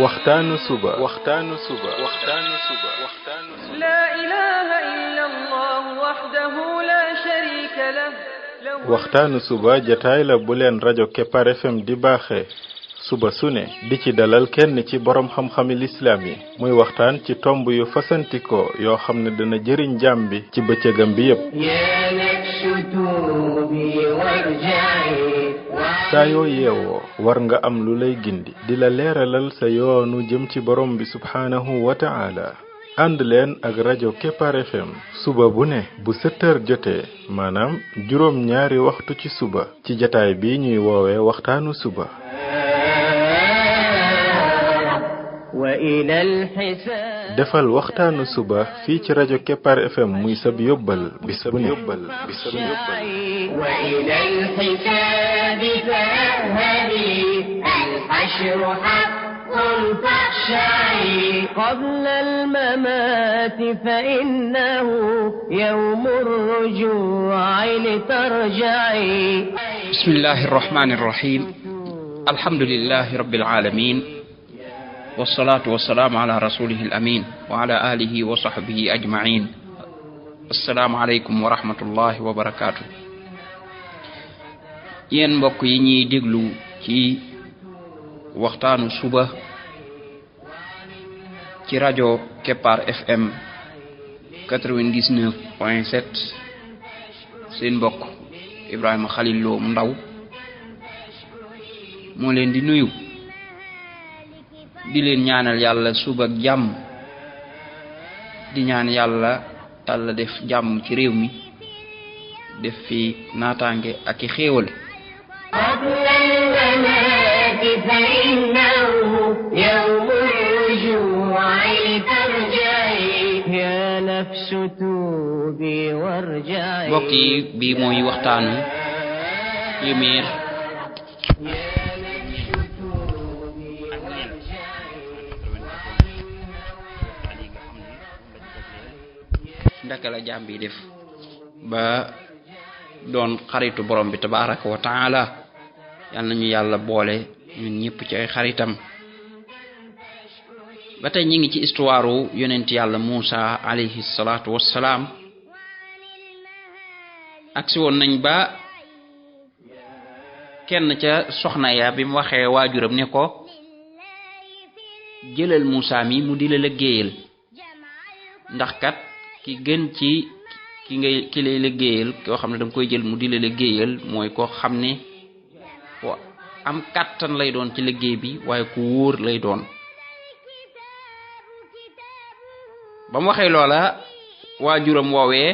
waxtaanu suba لا إله إلا الله وحده لا شريك له waxtaanu suba jataay la bu leen rajo Kepar FM di baaxee suba su ne di ci dalal kenn ci borom xam-xami lislaam yi muy waxtaan ci tomb yu fasantikoo yoo xam ne dana jëriñ jaam bi ci bëccëgam bi yépp saa yoo yeewoo war nga am lu lay gindi di la leeralal sa yoonu jëm ci borom bi subhaanahu wa ta'ala ànd leen ak rajo Kepar FM suba bu ne bu 7h jotee maanaam juróom ñaari waxtu ci suba ci jataay bi ñuy woowee waxtaanu suba defal waxtaanu suba fii ci rajo Kepar FM muy sab yóbbal bis bu ne قبل الممات فإنه يوم الرجوع لترجعي بسم الله الرحمن الرحيم الحمد لله رب العالمين والصلاة والسلام على رسوله الأمين وعلى آله وصحبه أجمعين السلام عليكم ورحمة الله وبركاته ين mbokk yi ñi déglu ci waxtaanu suba ci rajo Kepar FM 99.7 seen mbokk Ibrahima Khalil Lo mu ndaw moo leen di nuyu di leen ñaanal yàlla suba ak jàmm di ñaan yàlla def jàmm ci réew mi def fi naataange ak i xéewal mbokk yi bii mooy waxtaanu yéméer ndaka la jaam bi def ba doon xaritu borom bi tabaraka wa taala yal nañu yàlla boole ñun ñëpp ci ay xaritam ba tey ñi ngi ci histoire yonent yàlla Muusa alayhi salaatu wassalaam aksi woon nañ ba kenn ca soxna ya bi mu waxee waajuram ne ko jëlal Muusa mi mu di la liggéeyal ndax kat ki gën ci ki lay liggéeyal koo xam ne danga koy jël mu di la liggéeyal mooy koo xam ne ko am kàttan lay doon ci liggéey bi waaye ku wóor lay doon ba mu waxee loola waajuram woowee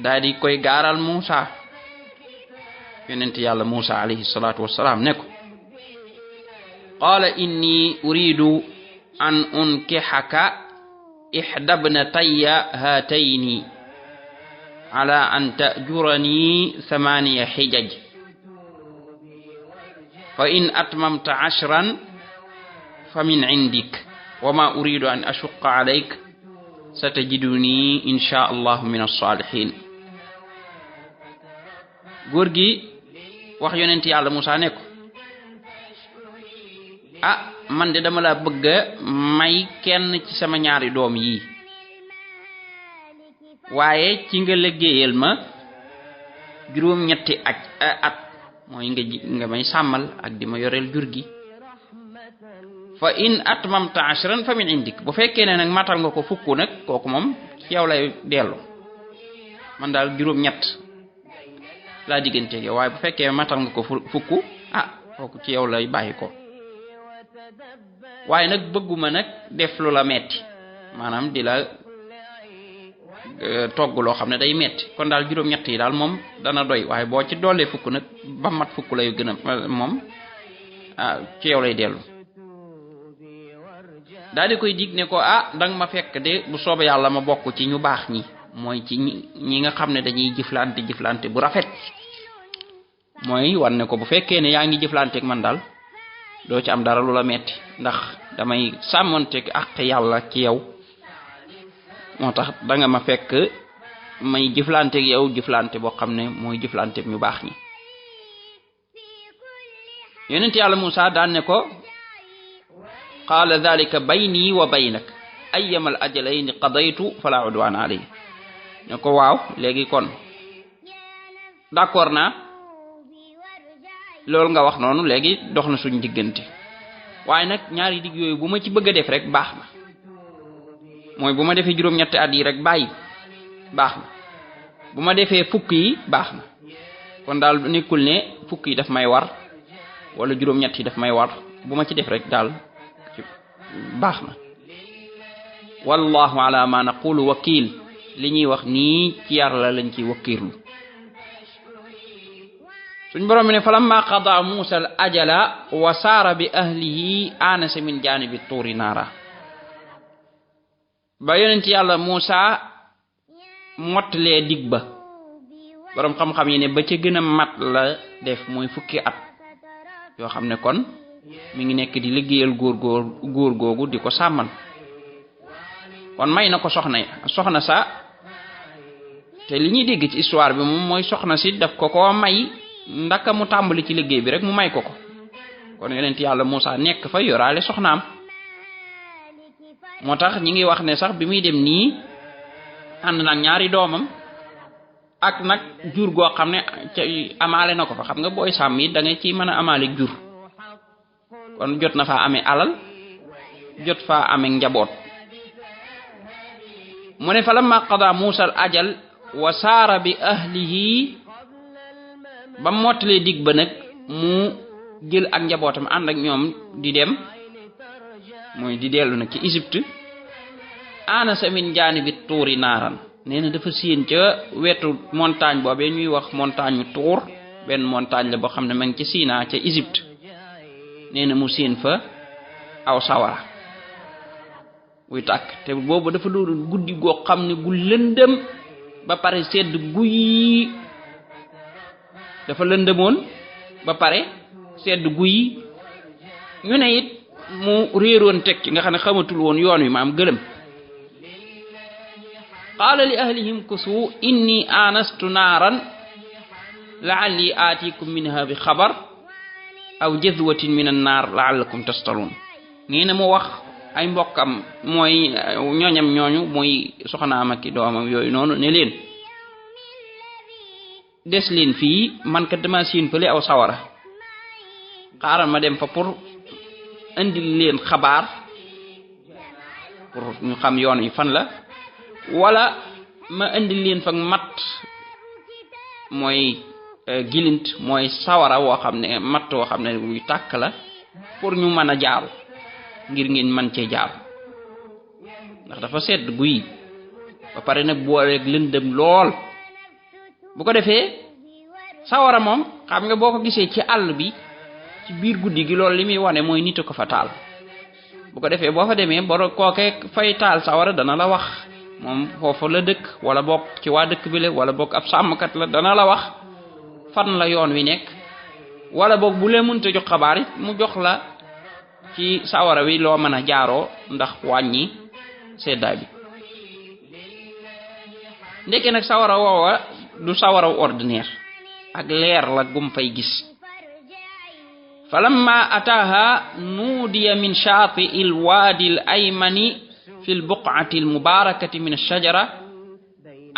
daal di koy gaaral Muusa yonent yàlla Muusa alayhi salaatu wassalaam ne ko qaala inni uridu an unkihaka ihda ibnatayya haatayni ala an ta'jurani 8 hijaj fa in atmamta 10 fa min indik wa ma uridu an ashqa alayk satajiduni insha Allah min as-salihin góor gi wax yonent yàlla Muusa ne ko man de dama la bëgg may kenn ci sama ñaari doom yi waaye ci nga liggéeyal ma juróom-ñetti at mooy nga may sàmmal ak di ma yoreel jur gi fa in atmamta 10 fa min indik bu fekkee ne nag matal nga ko fukk nag kooku moom ci yow lay dellu man daal juróom-ñett laa diggante yow waaye bu fekkee matal nga ko fukk kooku ci yow lay bàyyi ko waaye nag bëgguma nag def lu la metti maanaam di la togg loo xam ne day metti kon daal juróom-ñett yi daal moom dana doy waaye boo ci doolee fukk nag ba mat fukk lay gën a moom ci yow lay dellu daal di koy dig ne ko danga ma fekk de bu soobee yàlla ma bokk ci ñu baax ñi mooy ci ñi nga xam ne dañuy jëflante bu rafet mooy war ne ko bu fekkee ne yaa ngi jëflanteeg man daal doo ci am dara lu la metti ndax damay sàmmonteeg ak yàlla ci yow moo tax danga ma fekk may jëflanteeg yow jëflante boo xam ne mooy jëflanteeg ñu baax ñi yonent yàlla Muusa daan ne ko qaala dhalika bayni wa baynak ayyama al ajalayni qadaytu fala udwana alayhi ne ko waaw léegi kon d'accord naa loolu nga wax noonu léegi dox na suñ diggante waaye nag ñaari digg yooyu bu ma ci bëgg a def rek baax na mooy bu ma defee juróom-ñetti at yi rek bàyyi baax na bu ma defee fukk yi baax na kon daal nekkul ne fukk yi daf may war wala juróom-ñett yi daf may war bu ma ci def rek daal baax na wallahu ala ma naqulu wakil li ñuy wax nii ci yàlla lañ ciy wakkirlu suñ borom ne falamma qada musa al ajala wa saara bi ahlihi anasa min janibi tuuri naara ba yonent yàlla Musa mottalee dig ba borom xam-xam yi ne ba ca gën a mat la def mooy fukki at yoo xam ne kon mi ngi nekk di liggéeyal góor googu di ko sàmmal kon may na ko soxna sa te li ñuy dégg ci histoire bi moom mooy soxna si daf ko may ndaka mu tàmbali ci liggéey bi rek mu may ko kon yonent yàlla Musa nekk fa yoraale soxnaam moo tax ñi ngi wax ne sax bi muy dem nii ànd nag ñaari doomam ak nag jur goo xam ne amaale na ko fa xam nga booy sàmm yi da nga ciy mën a amaale jur kon jot na faa amee alal jot faa amee njaboot mu ne fa lamma qada Musa al ajal wa saara bi ahlihi ba mottalee dig ba nag mu jël ak njabootam ànd ak ñoom di dem mooy di dellu nag ci Égypte anasa min jaanibi tuuri naaran nee na dafa séen ca wetu montagne boobee ñuy wax montagne Tuur benn montagne la boo xam ne ma ngi ci Sina ca Égypte nee na mu séen fa aw sawara wuy tàkk te boobu dafa doon guddi goo xam ne gu lëndëm ba pare sedd guy dafa lëndëmoon ba pare sedd guy ñu ne it mu réeroon teg ci nga xam ne xamatul woon yoon wi maam gëlëm qaala li ahlihim kusu inni anastu naaran la'alli aatikum minha bi xabar aw jazwatin min an naar la'allakum tastalun nee na mu wax ay mbokkam mooy ñooñam ñooñu mooy soxnaam ak doomam yooyu noonu ne leen des leen fii man kat dama siin fële aw sawara xaaral ma dem fa pour indil leen xabaar pour ñu xam yoon yi fan la wala ma indil leen fa mat mooy gilint mooy sawara woo xam ne matt woo xam ne wuy tàkk la pour ñu mën a jaaru ngir ngeen mën cee jaaru ndax dafa sedd guy ba pare nag booleeg lëndëm lool bu ko defee sawara moom xam nga boo ko gisee ci àll bi ci biir guddi gi loolu li muy wane mooy nit ko fa taal bu ko defee boo fa demee boro kookee fay taal sawara dana la wax moom foofu la dëkk wala bokk ci waa dëkk bi la wala bokk ab sàmmkat la dana la wax fan la yoon wi nekk wala boog bu lee mënta jox xabaar it mu jox la ci sawara wi loo mën a jaaroo ndax wàññi seddaay bi ndeke nag sawara woowa du sawara ordinaire ak leer la gum fay gis falamma ataaha nuudiya min shaati il waadi al aymani fi l buqati al mubarakati min ash-shajara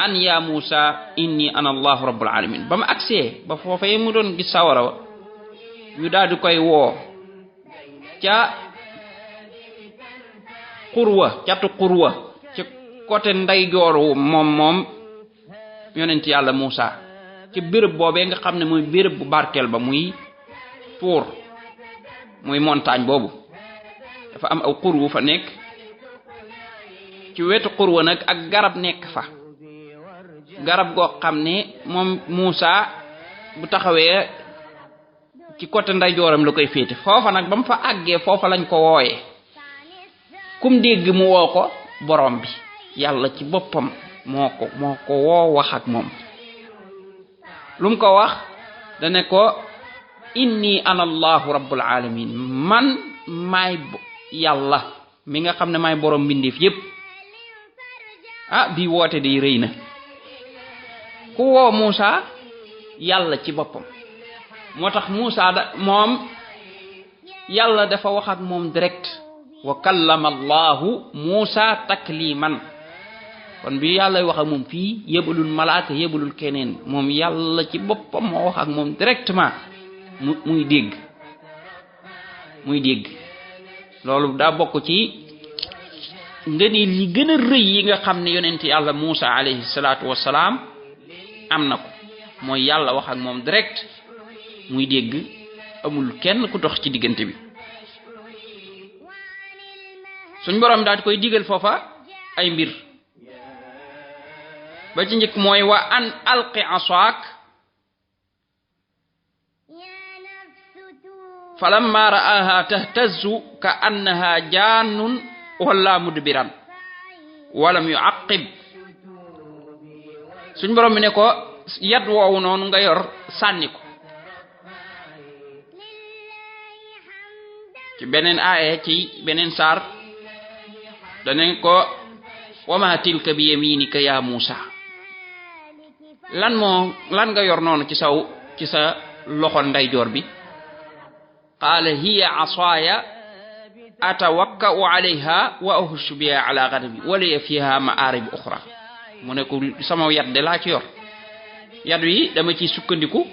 an ya Musa inni ana allahu rabbul alamin ba mu agsee ba foofee mu doon gis sawara wa ñu daal di koy woo ca catu xurwa ci côté ndeyjooru moom yonent yàlla Musa ci béréb boobee nga xam ne mooy béréb bu barkeel ba muy Tuur muy montagne boobu dafa am aw xurwu fa nekk ci wetu xurwa nag ak garab nekk fa garab goo xam ne moom Musa bu taxawee ci côté ndeyjooram la koy féete foofa nag ba mu fa àggee foofa lañ ko wooyee kum dégg mu woo ko borom bi yàlla ci boppam moo ko woo wax ak moom lu mu ko wax dane ko inni ana allahu rabbul alamin man maay yàlla mi nga xam ne maay borom mbindeef yépp bi woote di rëy na ku woo Musa yàlla ci boppam moo tax Musa moom yàlla dafa wax ak moom direct wa kallama allahu Muusa takliman kon bi yàlla wax ak moom fii yëbalul malaaka yëbalul keneen moom yàlla ci boppam moo wax ak moom directement muy dégg loolu daa bokk ci ngëneel yi gën a rëy yi nga xam ne yonent yàlla Muusa alayhi salaatu wassalaam am na ko mooy yàlla wax ak moom direct muy dégg amul kenn ku dox ci diggante bi suñ borom daal di koy digal foofa ay mbir ba ci njëkk mooy wa an alqi asaak falamma ra'aha tahtazzu ka annaha jaannun walla mudbiran walam yu'aqqib suñ borom bi ne ko yat woowu noonu nga yor sànni ko ci beneen aaye ci beneen saar danañ ko wama tilka bi yaminika ya Muusa lan nga yor noonu ci sa loxo ndeyjoor bi qaala hiya asaaya atawakka'u alayha wa ahushu biha ala ghanabi wa liya fiha ma'arib ukhra mu ne ko sama yat de laa ci yor yat wi dama ciy sukkandiku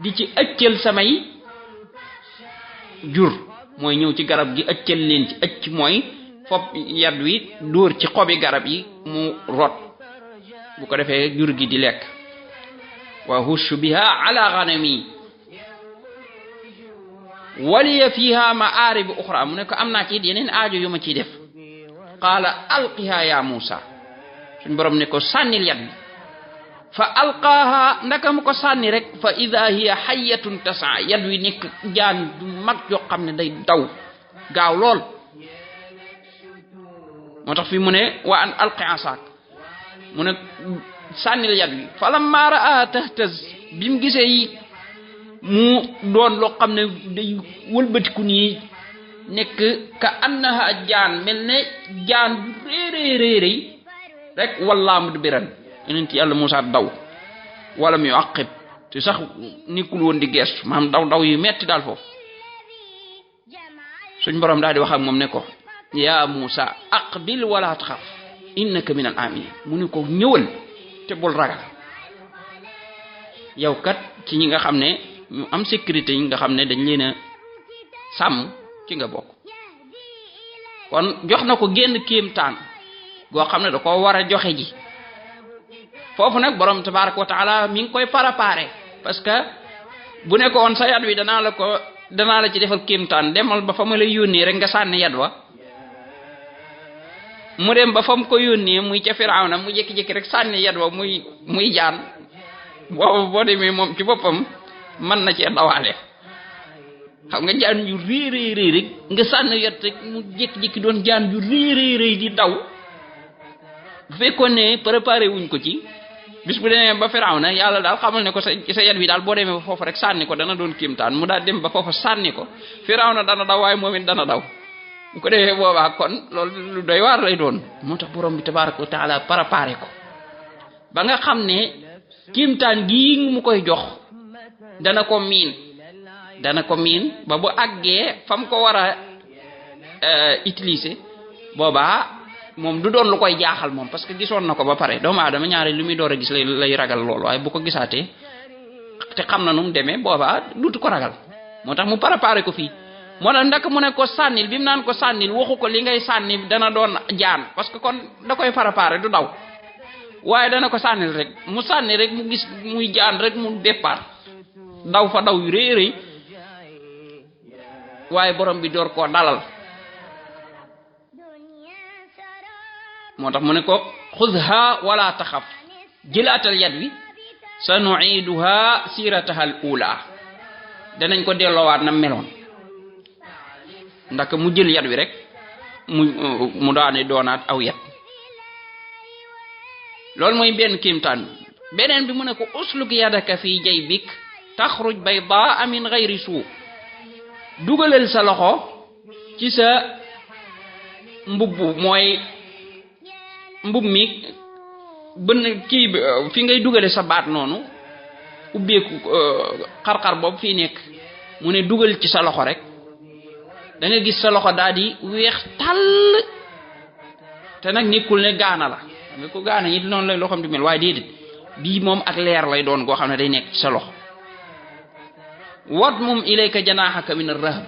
di ci ëccal samay jur mooy ñëw ci garab gi ëccal leen ci ëcc mooy fop yat wi dóor ci xobi garab yi mu rot bu ko defee jur gi di lekk wa hushu biha ala ghanami waliya fiha ma'arib ukhra mu ne ko am naa ci yeneen aajo yu ma ciy def qaala alqiha ya Muusa suñ borom ne ko sànnil yat bi fa alqaaha ndaka mu ko sànni rek fa idha hiya hayyatun tas'a yat wi nekk jaan du mag yoo xam ne day daw gaaw lool moo tax fi mu ne wa an alqi asaak mu ne sànnil yat wi falamma ra'a tahtaz bi mu gisee yi mu doon loo xam ne day wëlbatiku nii nekk ka annaha jaan mel ne jaan bu réeréeréeréy rek wallaa mudbiran yonent yàlla Muusa daw wala mu aqib te sax nekkul woon di gestu maanaam daw yu metti daal foofu suñ borom daal di wax ak moom ne ko yaa Muusa aqbil wala taxaf innaka min al aminin mu ne ko ñëwal te bul ragal yow kat ci ñi nga xam ne ñu am sécurité yi nga xam ne dañ leen a sàmm ci nga bokk kon jox na ko génn kéemtaan goo xam ne da ko war a joxe ji foofu nag borom tabaraka wa taala mi ngi koy préparé parce que bu ne ko woon sa yat wi danaa la ci defal kéemtaan demal ba fa ma lay yónnee rek nga sànni yat wa mu dem ba fa mu ko yónnee muy ca Firawna mu jékki-jékki rek sànni yat wa muy jaan boo demee moom ci boppam mën na cee dawaale xam nga jaan yu réeréeréy rek nga sànni yat rek mu jékki-jékki doon jaan yu réeréeréy di daw bu fekkoon ne préparé wuñ ko ci bis bu demee ba Firawna yàlla daal xamal ne ko sa yat wi daal boo demee ba foofu rek sànni ko dana doon kéemtaan mu daal dem ba foofu sànni ko Firawna dana daw waaye moom it dana daw bu ko defee boobaa kon loolu lu doy waar lay doon moo tax borom bi tabaraka wa taala préparé ko ba nga xam ne kéemtaan gii mu koy jox dana ko miin ba bu àggee fa mu ko war a utiliser boobaa moom du doon lu koy jaaxal moom parce que gisoon na ko ba pare doomu aadama ñaari lu muy door a gis lay ragal loolu waaye bu ko gisaatee te xam na nu mu demee boobaa duutu ko ragal moo tax mu préparé ko fii moo tax ndak mu ne ko sànnil bi mu naan ko sànnil waxu ko li ngay sànni dana doon jaan parce que kon da koy préparé du daw waaye dana ko sànnil rek mu sànni rek mu gis muy jaan rek mu départ daw fa daw yu rëy rëy waaye borom bi door koo dalal moo tax mu ne ko xudha wala taxaf jëlaatal yat wi sanu'iduha sirataha al ula danañ ko delloowaat na meloon ndax mu jël yat wi rek mu daane doonaat aw yat loolu mooy benn kéemtaan beneen bi mu ne ko usluk yadaka fi jaybik taxruj baydaa min ghayri suu dugalal sa loxo ci sa mbubb mooy mbub mi bën kii fi ngay dugale sa baat noonu ubbeeku xar-xar boobu fii nekk mu ne dugal ci sa loxo rek da nga gis sa loxo daal di weex tàll te nag nekkul ne gaana la nga ko gaana yi noonu lay loxoom di mel waaye déedéet bii moom ak leer lay doon goo xam ne day nekk ci sa loxo wadmum ilayka janaaxaka min ar-rahb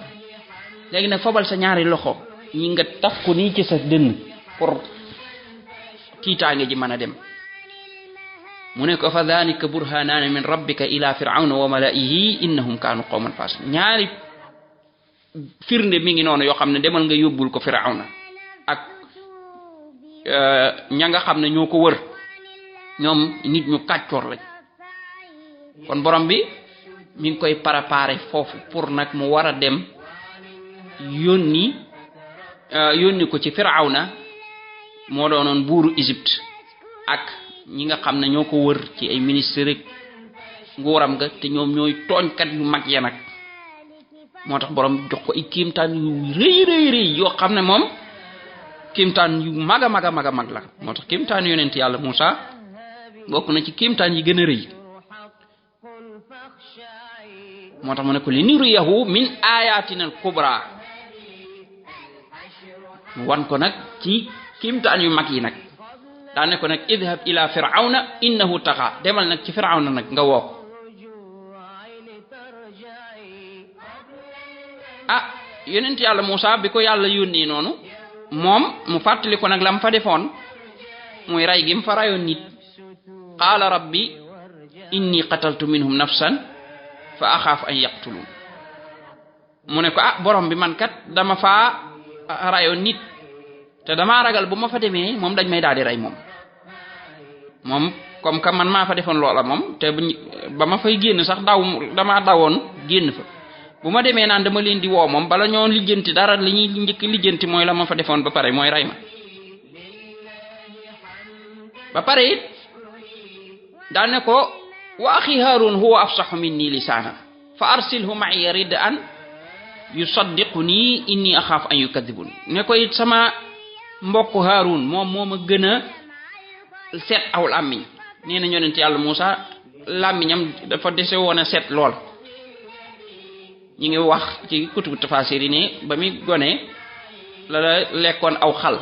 léegi nag fobal sa ñaari loxo ñi nga taf ko nii ci sa dënn pour tiitaange ji mën a dem mu ne ko fa dhalika burhanaani min rabbika ila fir'auna wa mala'ihi innahum kaanu qawman fasiqin ñaari firnde mi ngi noonu yoo xam ne demal nga yóbbul ko fir'auna ak ña nga xam ne ñoo ko wër ñoom nit ñu kàccoor lañ kon borom bi mi ngi koy préparer foofu pour nag mu war a dem yónni ko ci fir'auna moo doonoon buuru Égypte ak ñi nga xam ne ñoo ko wër ci ay ministre rek nguuram ga te ñoom ñooy tooñkat yu mag ya nag moo tax borom jox ko ay kiimtaan yu rëy yoo xam ne moom kiimtaan yu mag a mag la moo tax kiimtaan yonent yàlla Muusa bokk na ci kiimtaan yi gën a rëy moo tax mu ne ko li nuriyahu min ayatina al kubra wan ko nag ci kiimtaan yu mag yi nag daa ne ko nag idhab ila fir'auna innahu taxa demal nag ci fir'auna nag nga woo ko yonent yàlla Muusa bi ko yàlla yónnee noonu moom mu fàttali ko nag lam fa defoon muy ray gi mu fa rayoon nit qaala rabbi inni qataltu minhum nafsan fa axaafu an yaqtuluun mu ne ko borom bi man kat dama faa rayoon nit te damaa ragal bu ma fa demee moom dañ may daal di rey moom comme que man maa fa defoon loola moom te ba ma fay génn sax damaa dawoon génn fa bu ma demee naan dama leen di woo moom bala ñoo lijjanti dara li ñuy njëkk lijjanti mooy la ma fa defoon ba pare mooy rey ma ba pare it daal ne ko wa axi Haarun huwa afsahu minni lisaana fa arsilhu ma'iya yarid an yusaddiquni inni axaafu an yukadibun ne ko it sama mbokk Haarun moom moo ma gën a seet aw làmmiñ nee na yonent yàlla Muusa làmmiñam dafa dese woon a seet lool ñi ngi wax ci kutubu tafasir yi ne ba muy gone la lekkoon aw xal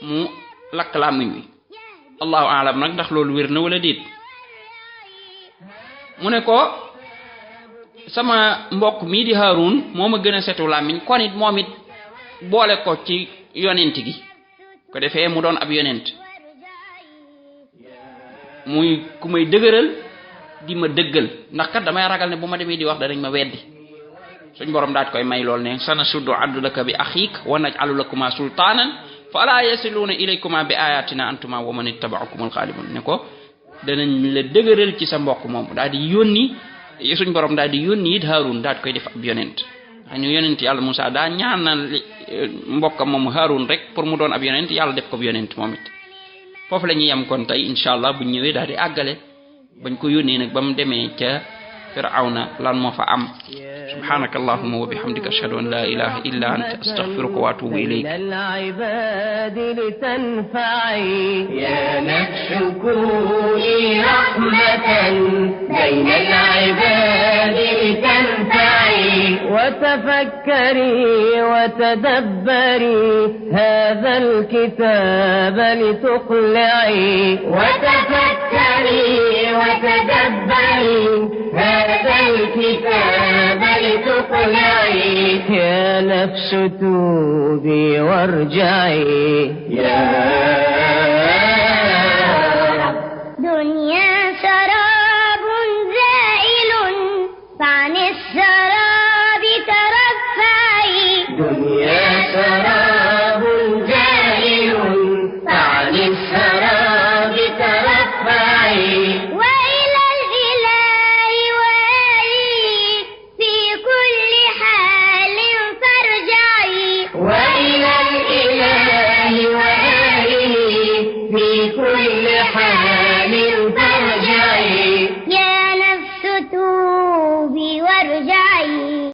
mu lakk làmmiñ wi allahu aalam nag ndax loolu wér na wala déet mu ne ko sama mbokk mii di Haarun moo ma gën a setu làmmiñ kon it moom it boole ko ci yonent gi ko defee mu doon ab yonent muy ku may dëgëral di ma dëggal ndax kat damay ragal ne bu ma demee di wax danañ ma weddi suñ borom daat koy may lool ne sanasuddu adlaka bi axiik wa naj'alu lakuma sultaanan fala yasiluuna ilaykuma bi ayatina antuma wa man ittaba'akum alxaalibun ne ko danañ la dëgëral ci sa mbokk moom daal di yónni suñ borom daal di yónni it Haarun daat koy def ab yonent ñu yonent yàlla Muusa daa ñaanal mbokkam moom Haarun rek pour mu doon ab yonent yàlla def ko ab yonent moom it foofu la ñuy yem kon tey incha allah bu ñëwee daal di àggale bañ ko yónnee nag ba mu demee ca Firawna lan moo fa am subhanaka allahumma wa bihamdika ashhadu an la ilaha illa anta astaghfiruka wa atubu ilayk يا نفس كوني رحمة بين العباد لتنفعي وتفكري وتدبري هذا الكتاب لتقلعي وتفكري وتدبري هذا الكتاب لتقلعي يا نفس توبي وارجعي يا